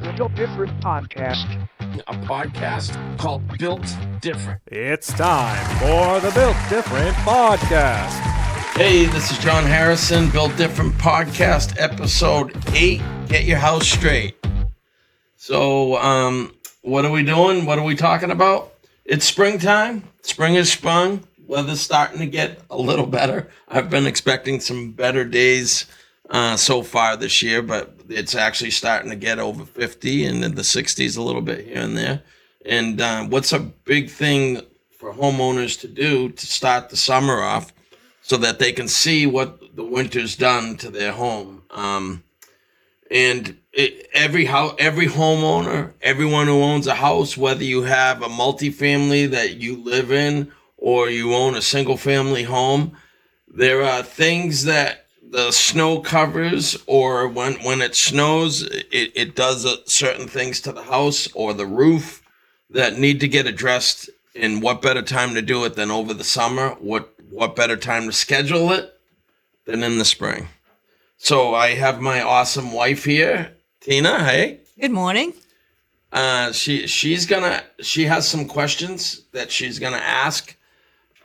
the Built Different podcast. A podcast called Built Different. It's time for the Built Different podcast. Hey, this is John Harrison, Built Different podcast, episode 8, Get Your House Straight. So, what are we doing? What are we talking about? It's springtime. Spring has sprung. Weather's starting to get a little better. I've been expecting some better days so far this year, but it's actually starting to get over 50 and in the 60s a little bit here and there. And what's a big thing for homeowners to do to start the summer off so that they can see what the winter's done to their home? Every homeowner, everyone who owns a house, whether you have a multifamily that you live in or you own a single family home, there are things that the snow covers, or when it snows, it does certain things to the house or the roof that need to get addressed. And what better time to do it than over the summer? What better time to schedule it than in the spring? So I have my awesome wife here, Tina. Hey. Good morning. She has some questions that she's gonna ask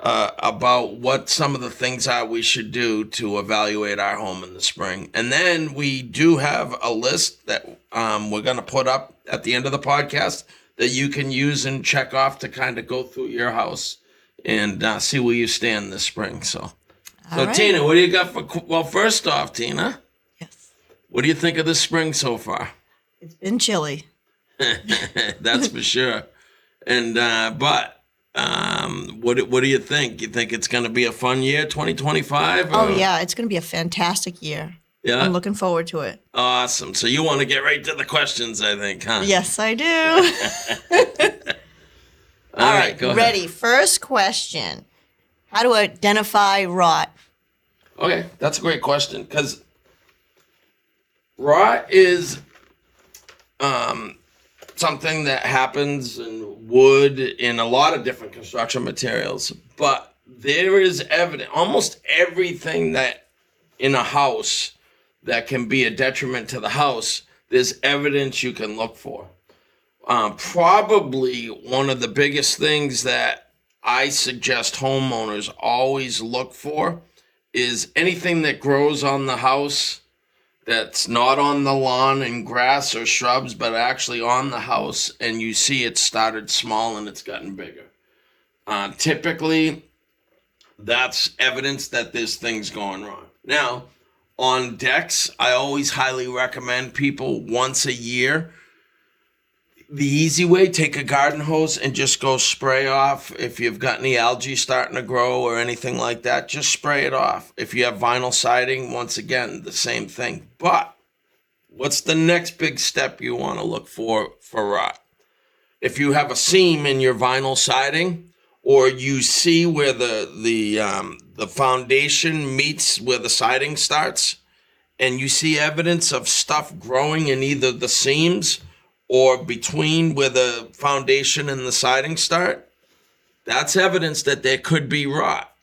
about what some of the things are we should do to evaluate our home in the spring. And then we do have a list that we're going to put up at the end of the podcast that you can use and check off to kind of go through your house and see where you stand this spring. So Right. Tina, what do you got well, first off, Tina, Yes. what do you think of this spring so far? It's been chilly. That's for sure. And, what do you think? You think it's going to be a fun year, 2025? Oh, yeah. It's going to be a fantastic year. Yeah. I'm looking forward to it. Awesome. So you want to get right to the questions, I think, huh? Yes, I do. All right, go ahead. Ready. First question. How to identify rot? Okay, that's a great question because rot is something that happens in wood, in a lot of different construction materials, but there is evidence, almost everything that in a house that can be a detriment to the house, there's evidence you can look for. Probably one of the biggest things that I suggest homeowners always look for is anything that grows on the house that's not on the lawn and grass or shrubs, but actually on the house, and you see it started small and it's gotten bigger. Typically, that's evidence that there's things going wrong. Now, on decks, I always highly recommend people once a year. The easy way, take a garden hose and just go spray off. If you've got any algae starting to grow or anything like that, just spray it off. If you have vinyl siding, once again, the same thing. But what's the next big step you want to look for rot? If you have a seam in your vinyl siding, or you see where the foundation meets where the siding starts, and you see evidence of stuff growing in either the seams or between where the foundation and the siding start, that's evidence that there could be rot.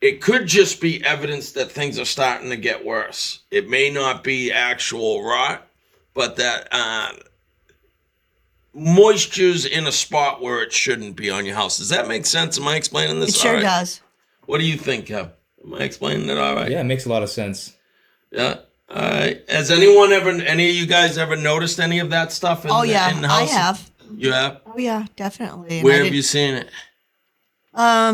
It could just be evidence that things are starting to get worse. It may not be actual rot, but that moisture's in a spot where it shouldn't be on your house. Does that make sense? Am I explaining this It sure all right? does. What do you think, Kev? Am I explaining it all right? Yeah, it makes a lot of sense. Yeah. All right. Has any of you guys ever noticed any of that stuff in, Oh, yeah. in the I house? have. You have? Oh, yeah, definitely. And Where I have did- you seen it?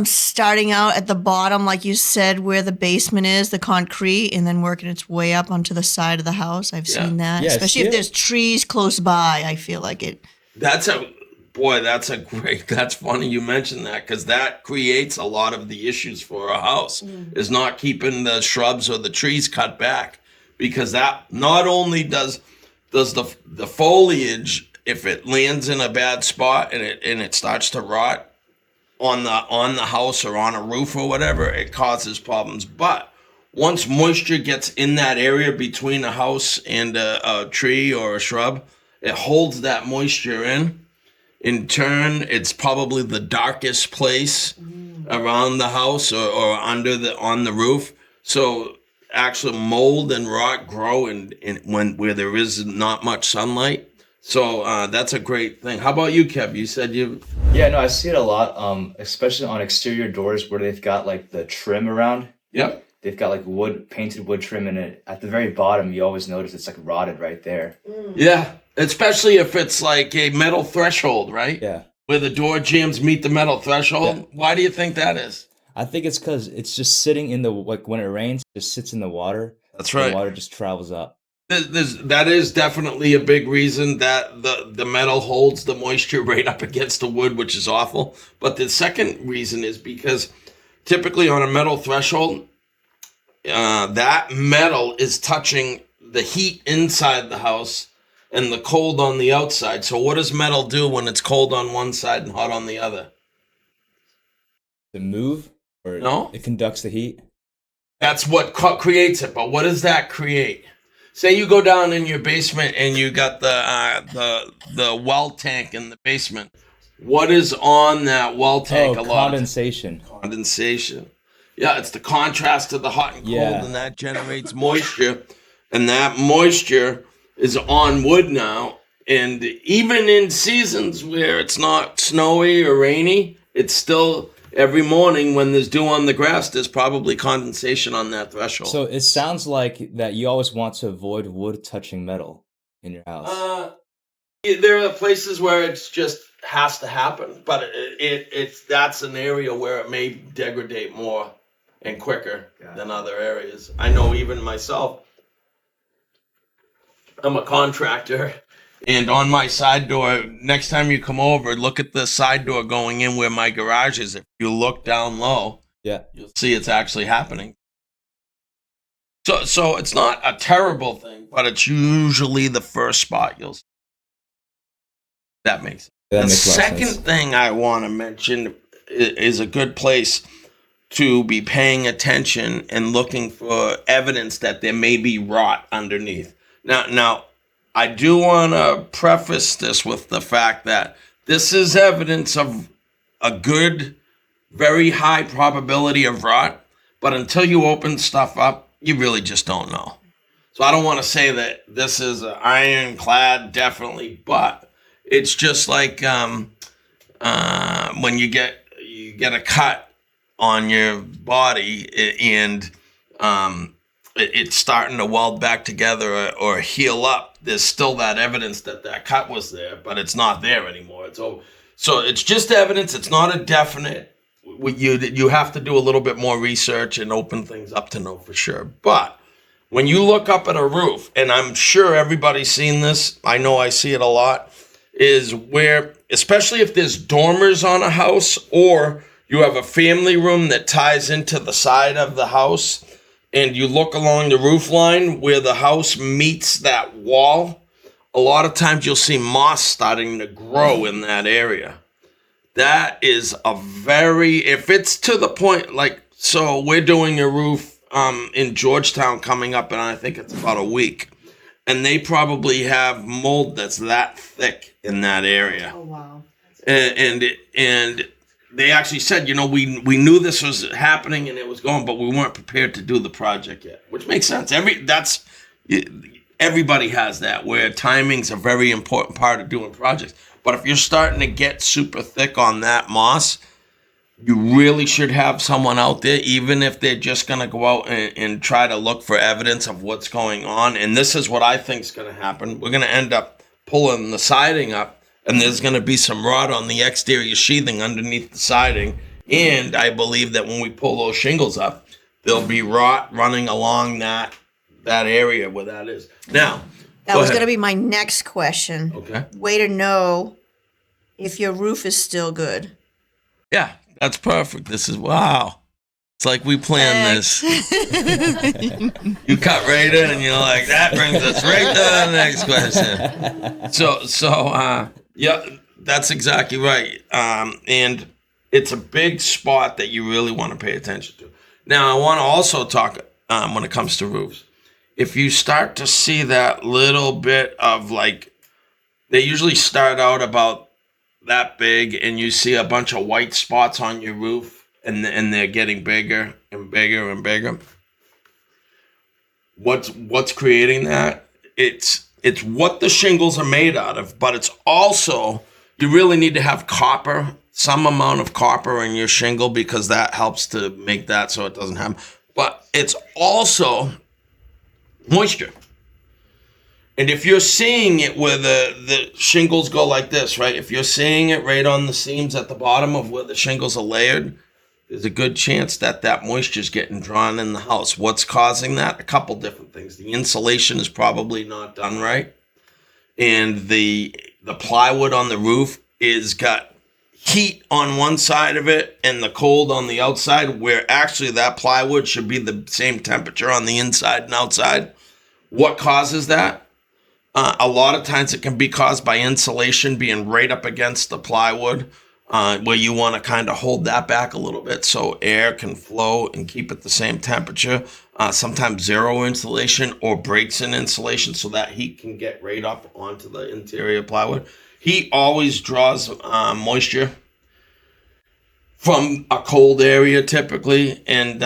Starting out at the bottom, like you said, where the basement is, the concrete, and then working its way up onto the side of the house. I've seen that. Yeah, Especially see if it? there's trees close by, I feel like it. That's funny you mentioned that, because that creates a lot of the issues for a house, is not keeping the shrubs or the trees cut back, because that not only does the foliage, if it lands in a bad spot and it starts to rot on the house or on a roof or whatever, it causes problems. But once moisture gets in that area between a house and a tree or a shrub, it holds that moisture in. In turn, it's probably the darkest place around the house or on the roof. So actually mold and rot grow in where there is not much sunlight. So that's a great thing. How about you, Kev? You said you. Yeah, no, I see it a lot, especially on exterior doors where they've got like the trim around. Yep. They've got like painted wood trim in it. At the very bottom, you always notice it's like rotted right there. Yeah, especially if it's like a metal threshold, right? Yeah. Where the door jambs meet the metal threshold. Yeah. Why do you think that is? I think it's because it's just sitting in the, like when it rains, it just sits in the water. That's right. The water just travels up. That is definitely a big reason that the metal holds the moisture right up against the wood, which is awful. But the second reason is because typically on a metal threshold, that metal is touching the heat inside the house and the cold on the outside. So what does metal do when it's cold on one side and hot on the other? To move, or No. it conducts the heat. That's what creates it. But what does that create? Say you go down in your basement and you got the well tank in the basement. What is on that well tank? Oh, a lot condensation. Condensation. Yeah, it's the contrast of the hot and cold, Yeah. and that generates moisture. And that moisture is on wood now. And even in seasons where it's not snowy or rainy, it's still every morning when there's dew on the grass, there's probably condensation on that threshold. So it sounds like that you always want to avoid wood touching metal in your house. There are places where it's just has to happen, but it's that's an area where it may degrade more and quicker than other areas. I know even myself, I'm a contractor, and on my side door, next time you come over, look at the side door going in where my garage is. If you look down low, Yeah. you'll see it's actually happening. So it's not a terrible thing, but it's usually the first spot you'll see. That makes sense. That The makes a lot of second sense. thing I want to mention is a good place to be paying attention and looking for evidence that there may be rot underneath. Now, I do want to preface this with the fact that this is evidence of a good, very high probability of rot, but until you open stuff up, you really just don't know. So I don't want to say that this is ironclad, definitely, but it's just like when you get a cut on your body and it's starting to weld back together or heal up. There's still that evidence that cut was there, but it's not there anymore. So it's just evidence. It's not a definite. You have to do a little bit more research and open things up to know for sure. But when you look up at a roof, and I'm sure everybody's seen this, I know I see it a lot, is where, especially if there's dormers on a house or you have a family room that ties into the side of the house, and you look along the roof line where the house meets that wall, a lot of times you'll see moss starting to grow in that area. That is if it's to the point, like, so we're doing a roof in Georgetown coming up, and I think it's about a week. And they probably have mold that's that thick in that area. Oh, wow. And they actually said, we knew this was happening and it was going, but we weren't prepared to do the project yet, which makes sense. Everybody has that, where timing's a very important part of doing projects. But if you're starting to get super thick on that moss, you really should have someone out there, even if they're just going to go out and try to look for evidence of what's going on. And this is what I think is going to happen. We're going to end up pulling the siding up, and there's going to be some rot on the exterior sheathing underneath the siding. And I believe that when we pull those shingles up, there'll be rot running along that area where that is. Now, That go was ahead. going to be my next question. Okay. Way to know if your roof is still good. Yeah, that's perfect. This is, wow. It's like we planned this. You cut right in and you're like, that brings us right to the next question. So yeah, that's exactly right. And it's a big spot that you really want to pay attention to. Now, I want to also talk when it comes to roofs. If you start to see that little bit of, like, they usually start out about that big, and you see a bunch of white spots on your roof, and they're getting bigger and bigger and bigger. What's creating that? It's it's what the shingles are made out of, but it's also, you really need to have copper, some amount of copper in your shingle, because that helps to make that so it doesn't happen. But it's also moisture. And if you're seeing it where the shingles go like this, right? If you're seeing it right on the seams at the bottom of where the shingles are layered, there's a good chance that that moisture is getting drawn in the house. What's causing that? A couple different things. The insulation is probably not done right. And the plywood on the roof is got heat on one side of it and the cold on the outside, where actually that plywood should be the same temperature on the inside and outside. What causes that? A lot of times it can be caused by insulation being right up against the plywood, where you want to kind of hold that back a little bit so air can flow and keep it the same temperature. Sometimes zero insulation or breaks in insulation so that heat can get right up onto the interior plywood. Heat always draws moisture from a cold area typically, and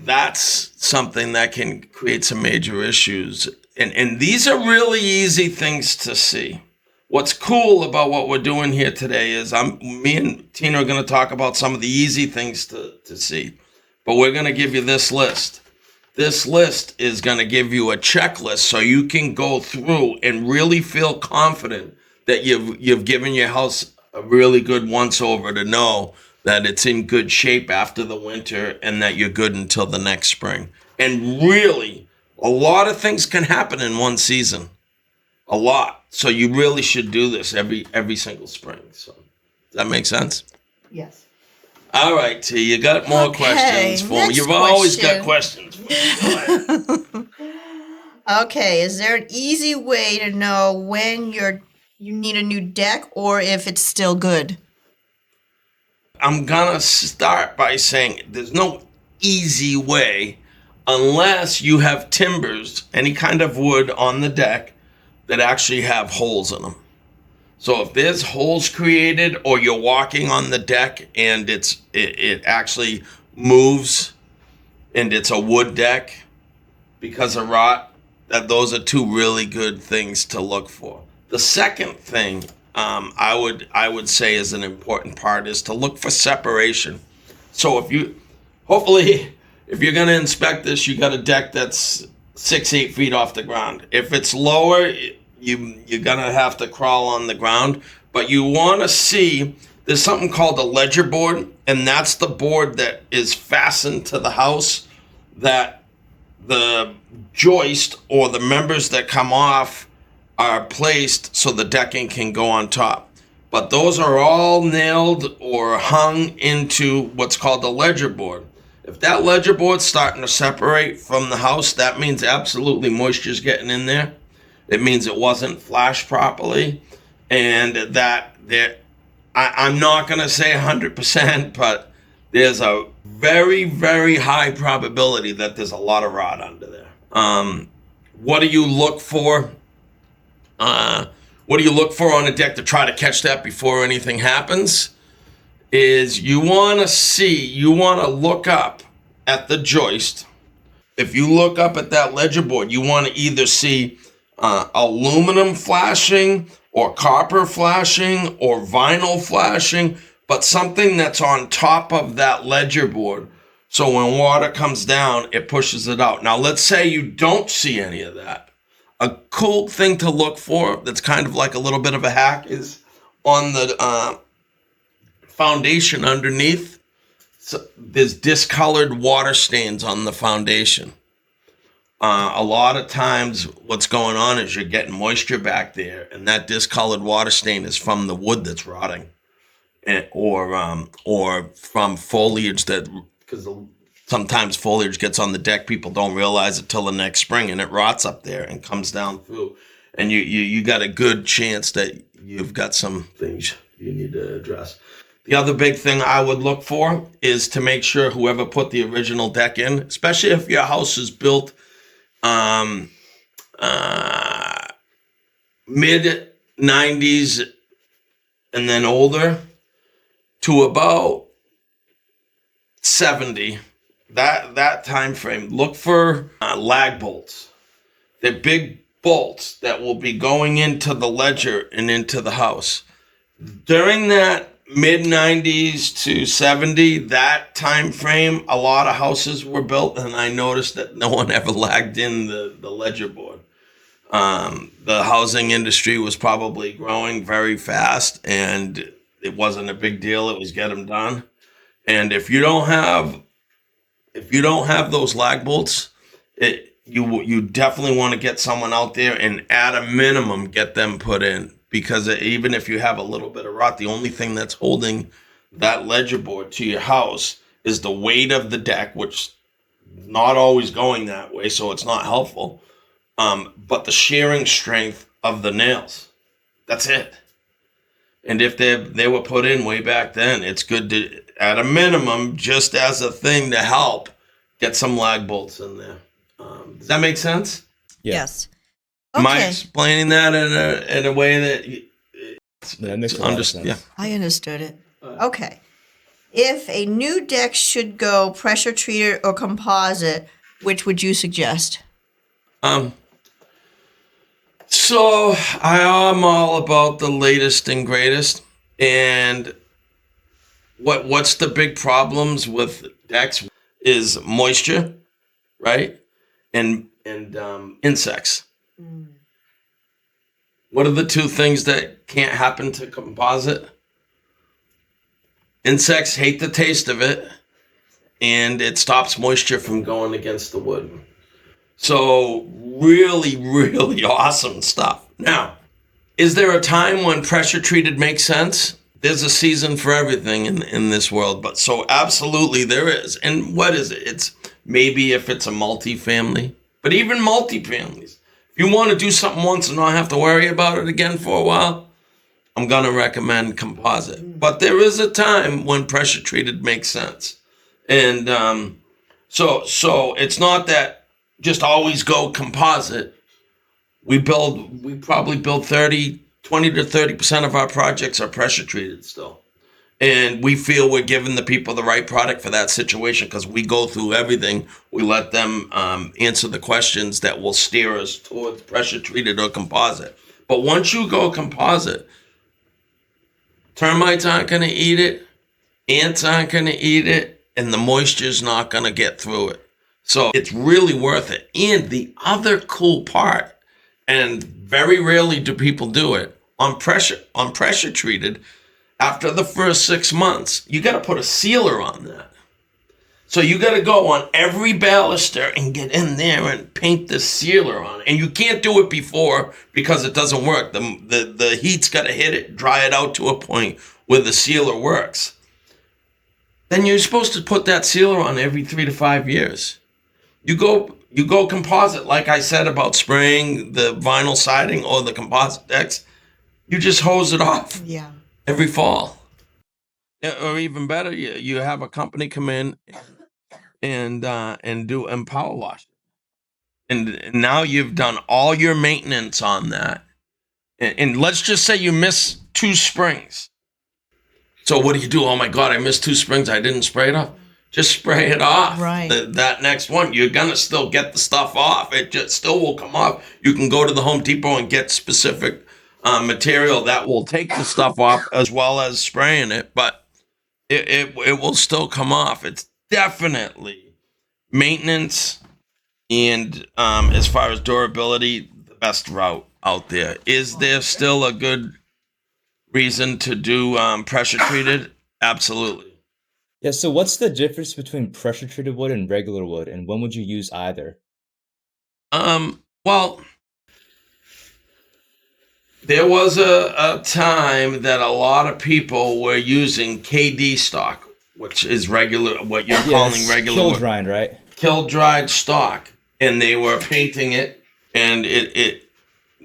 that's something that can create some major issues. And these are really easy things to see. What's cool about what we're doing here today is me and Tina are going to talk about some of the easy things to see, but we're going to give you this list. This list is going to give you a checklist so you can go through and really feel confident that you've given your house a really good once over to know that it's in good shape after the winter and that you're good until the next spring. And really, a lot of things can happen in one season. A lot. So you really should do this every single spring. So does that make sense? Yes. All right, T, you got more Okay, questions for me. next You've always got question. questions for me. Go ahead. Okay, is there an easy way to know when you need a new deck or if it's still good? I'm gonna start by saying there's no easy way unless you have timbers, any kind of wood on the deck that actually have holes in them. So if there's holes created, or you're walking on the deck and it actually moves and it's a wood deck because of rot, those are two really good things to look for. The second thing I would say is an important part is to look for separation. So if you're going to inspect this, you got a deck that's 6-8 feet off the ground. If it's lower, you're going to have to crawl on the ground. But you want to see, there's something called a ledger board, and that's the board that is fastened to the house that the joist or the members that come off are placed so the decking can go on top. But those are all nailed or hung into what's called the ledger board. If that ledger board's starting to separate from the house, that means absolutely moisture's getting in there. It means it wasn't flashed properly, and I'm not going to say 100%, but there's a very, very high probability that there's a lot of rot under there. What do you look for? What do you look for on a deck to try to catch that before anything happens? Is you want to look up at the joist. If you look up at that ledger board, you want to either see aluminum flashing or copper flashing or vinyl flashing, but something that's on top of that ledger board. So when water comes down, it pushes it out. Now, let's say you don't see any of that. A cool thing to look for that's kind of like a little bit of a hack is on the foundation underneath. So there's discolored water stains on the foundation. A lot of times what's going on is you're getting moisture back there, and that discolored water stain is from the wood that's rotting, or from foliage because sometimes foliage gets on the deck. People don't realize it till the next spring, and it rots up there and comes down through. And you got a good chance that you've got some things you need to address. The other big thing I would look for is to make sure whoever put the original deck in, especially if your house is built mid 90s and then older to about 70, that time frame, look for lag bolts. They're big bolts that will be going into the ledger and into the house. During that mid 90s to 70, that time frame, a lot of houses were built, and I noticed that no one ever lagged in the ledger board. The housing industry was probably growing very fast, and it wasn't a big deal. It was get them done. And if you don't have those lag bolts, you definitely want to get someone out there and at a minimum get them put in, because even if you have a little bit of rot, the only thing that's holding that ledger board to your house is the weight of the deck, which is not always going that way, so it's not helpful. But the shearing strength of the nails, that's it. And if they were put in way back then, it's good to, at a minimum, just as a thing to help, get some lag bolts in there. Does that make sense? Yeah. Yes. Am I Okay. explaining that in a way that That makes a lot of sense. yeah? I understood it. Okay. If a new deck should go pressure treated or composite, which would you suggest? So I am all about the latest and greatest. And what's the big problems with decks is moisture, right? And insects. What are the two things that can't happen to composite? Insects hate the taste of it, and it stops moisture from going against the wood. So really, really awesome stuff. Now, is there a time when pressure treated makes sense? There's a season for everything in this world, but so absolutely there is. And what is it? It's maybe if it's a multifamily, but even multifamilies. If you want to do something once and not have to worry about it again for a while, I'm going to recommend composite. But there is a time when pressure treated makes sense. And so it's not that just always go composite. We probably build 20 to 30% of our projects are pressure treated still. And we feel we're giving the people the right product for that situation because we go through everything. We let them answer the questions that will steer us towards pressure treated or composite. But once you go composite, termites aren't going to eat it, ants aren't going to eat it, and the moisture's not going to get through it. So it's really worth it. And the other cool part, and very rarely do people do it, on pressure treated, after the first 6 months, you got to put a sealer on that. So you got to go on every baluster and get in there and paint the sealer on it. And you can't do it before because it doesn't work. The heat's got to hit it, dry it out to a point where the sealer works. Then you're supposed to put that sealer on every 3 to 5 years. You go composite, like I said about spraying the vinyl siding or the composite decks. You just hose it off. Yeah. Every fall. Or even better, you have a company come in and power wash it. And now you've done all your maintenance on that. And let's just say you miss 2 springs. So what do? Oh my God, I missed 2 springs. I didn't spray it off. Just spray it off. Right. That next one, you're going to still get the stuff off. It just still will come off. You can go to the Home Depot and get specific material that will take the stuff off as well as spraying it, but it will still come off. It's definitely maintenance and as far as durability, the best route out there. Is there still a good reason to do pressure treated? Absolutely. Yeah, so what's the difference between pressure treated wood and regular wood, and when would you use either? Well, there was a time that a lot of people were using KD stock, which is regular, what you're calling regular kill wood. dried, right? Kill dried stock, and they were painting it, and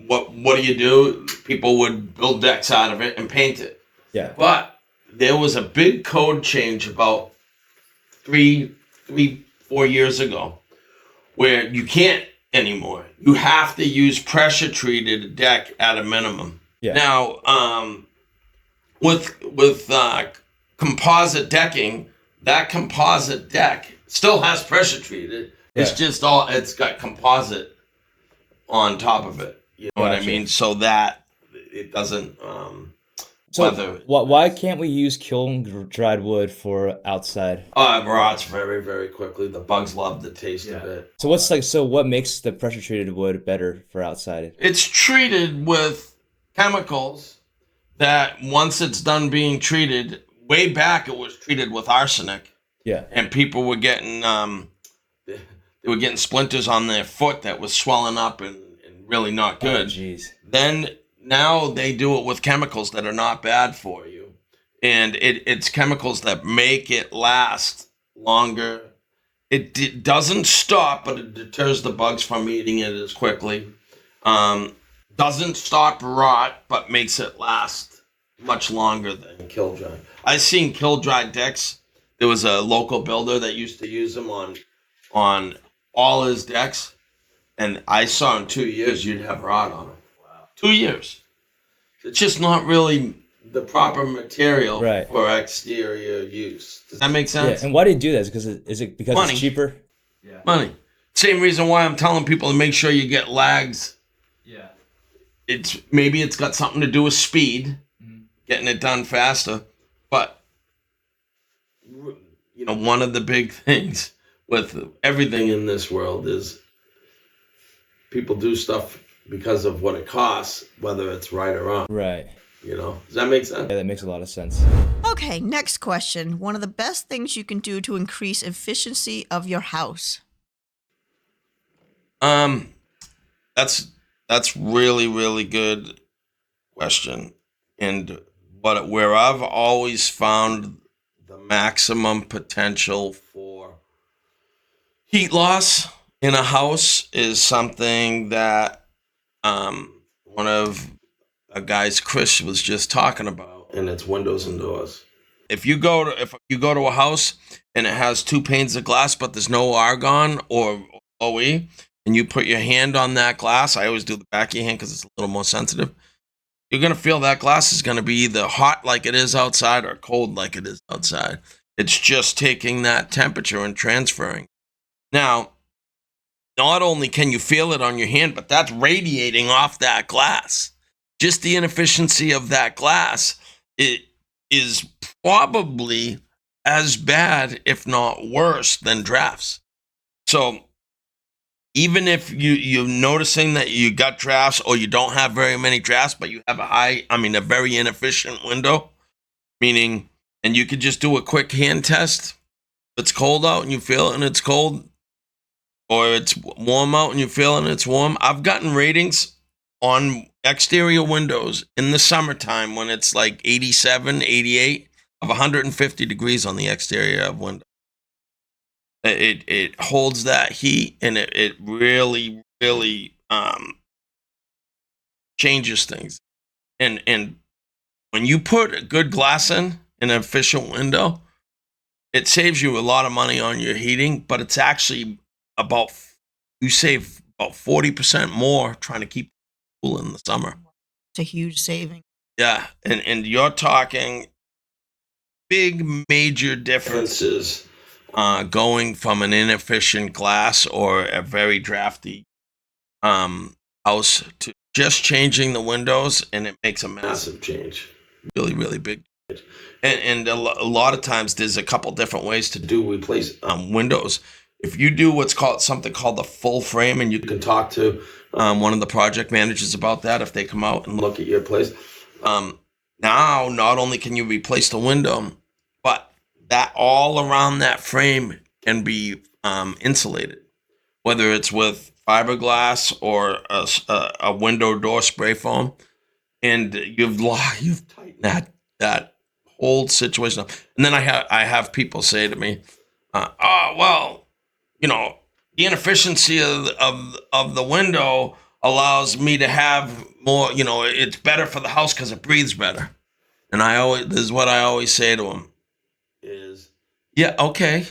what do you do? People would build decks out of it and paint it. Yeah. But there was a big code change about 3, 4 years ago where you can't anymore. You have to use pressure treated deck at a minimum. Yeah. Now, with composite decking, that composite deck still has pressure treated. It's Yeah. just it's got composite on top of it. You know what I Gotcha. mean? So that it doesn't So weather. why can't we use kiln-dried wood for outside? It rots very, very quickly. The bugs love the taste of it. So what makes the pressure-treated wood better for outside? It's treated with chemicals that once it's done being treated, way back it was treated with arsenic, Yeah. and people were getting they were getting splinters on their foot that was swelling up and really not Oh, good. jeez. Then now they do it with chemicals that are not bad for you, and it's chemicals that make it last longer. It doesn't stop, but it deters the bugs from eating it as quickly. Doesn't stop rot, but makes it last much longer than kill dry. I've seen kill dry decks. There was a local builder that used to use them on all his decks, and I saw in 2 years you'd have rot on them. 2 years. It's just not really the proper material Right. for exterior use. Does that make Yeah. sense? And why do you do that? Is it because Money. it's cheaper? Money. Same reason why I'm telling people to make sure you get lags. Yeah. Maybe it's got something to do with speed, getting it done faster. But you know, one of the big things with everything in this world is people do stuff because of what it costs, whether it's right or wrong. Right. You know, does that make sense? Yeah, that makes a lot of sense. Okay, next question. One of the best things you can do to increase efficiency of your house. That's really, really good question. And where I've always found the maximum potential for heat loss in a house is something that one of a guy's Chris was just talking about, and it's windows and doors. If you go to a house and it has 2 panes of glass, but there's no argon or OE, and you put your hand on that glass, I always do the back of your hand because it's a little more sensitive. You're gonna feel that glass is gonna be either hot like it is outside or cold like it is outside. It's just taking that temperature and transferring. Now, not only can you feel it on your hand, but that's radiating off that glass. Just the inefficiency of that glass, it is probably as bad, if not worse, than drafts. So even if you're noticing that you got drafts or you don't have very many drafts, but you have a very inefficient window, meaning, and you could just do a quick hand test. If it's cold out and you feel it and it's cold, or it's warm out and you feel it and it's warm. I've gotten ratings on exterior windows in the summertime when it's like 87, 88 of 150 degrees on the exterior of window. It holds that heat, and it really, really changes things. And when you put a good glass in an efficient window, it saves you a lot of money on your heating, but it's actually you save about 40% more trying to keep it cool in the summer. It's a huge saving. Yeah, and you're talking big major differences going from an inefficient glass or a very drafty house to just changing the windows, and it makes a massive change. Really, really big change. And a lot of times there's a couple different ways to replace windows. If you do something called the full frame, and you can talk to one of the project managers about that if they come out and look at your place. Now, not only can you replace the window, but that all around that frame can be insulated, whether it's with fiberglass or a window door spray foam, and you've tightened that whole situation up. And then I have people say to me, the inefficiency of the window allows me to have more, it's better for the house because it breathes better. And this is what I always say to them is, yeah, okay,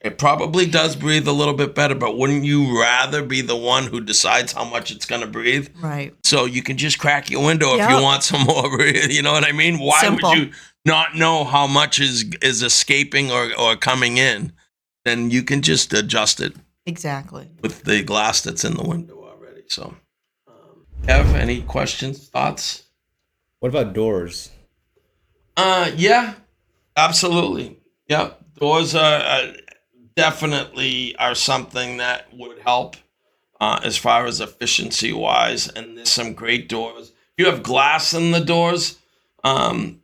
it probably does breathe a little bit better, but wouldn't you rather be the one who decides how much it's going to breathe? Right. So you can just crack your window if you want some more breathe. You know what I mean? Why Simple. would you not know how much is escaping or coming in? Then you can just adjust it Exactly. with the glass that's in the window already. So Kev, any questions, thoughts? What about doors? Yeah, absolutely. Yeah, doors are definitely are something that would help as far as efficiency wise. And there's some great doors. If you have glass in the doors, um,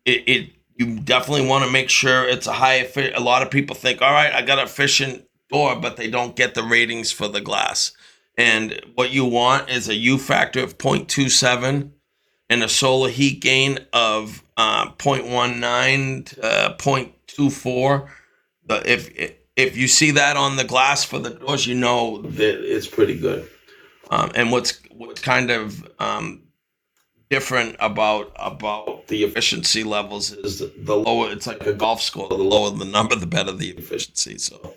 it you definitely want to make sure it's a high. A lot of people think, all right, I got an efficient door, but they don't get the ratings for the glass. And what you want is a U factor of 0.27 and a solar heat gain of 0.19 to 0.24. If you see that on the glass for the doors, you know that it's pretty good. And what's kind of different about the efficiency levels is the lower, it's like a golf score. The lower the number, the better the efficiency. So,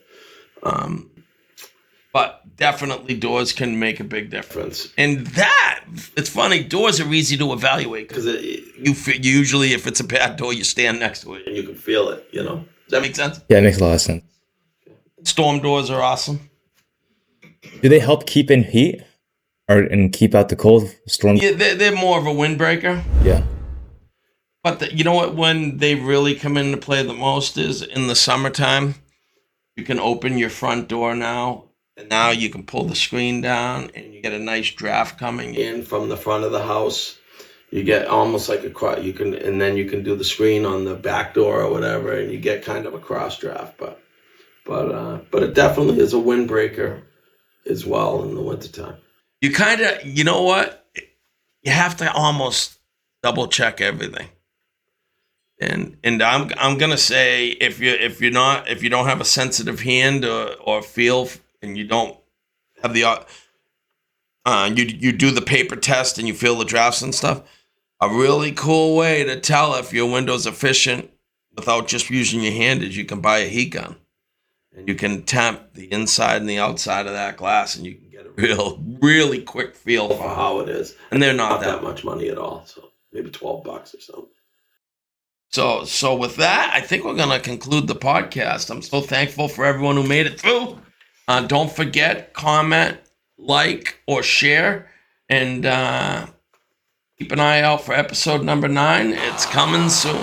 but definitely doors can make a big difference. And that, it's funny, doors are easy to evaluate because usually if it's a bad door, you stand next to it and you can feel it, you know. Does that make sense? Yeah, it makes a lot of sense. Storm doors are awesome. Do they help keep in heat and keep out the cold storm? Yeah, they're more of a windbreaker. Yeah. But you know what? When they really come into play the most is in the summertime. You can open your front door now, and now you can pull the screen down, and you get a nice draft coming in from the front of the house. You get almost like and then you can do the screen on the back door or whatever, and you get kind of a cross draft. But it definitely is a windbreaker as well in the wintertime. You kind of, you know what? You have to almost double check everything. And I'm gonna say if you don't have a sensitive hand or feel, and you don't have the you do the paper test and you feel the drafts and stuff, a really cool way to tell if your window's efficient without just using your hand is you can buy a heat gun and you can temp the inside and the outside of that glass and you can get a really quick feel for how it is. And they're not that much money at all, so maybe $12 or something. So with that, I think we're going to conclude the podcast. I'm so thankful for everyone who made it through. Don't forget, comment, like, or share. And keep an eye out for episode number 9. It's coming soon.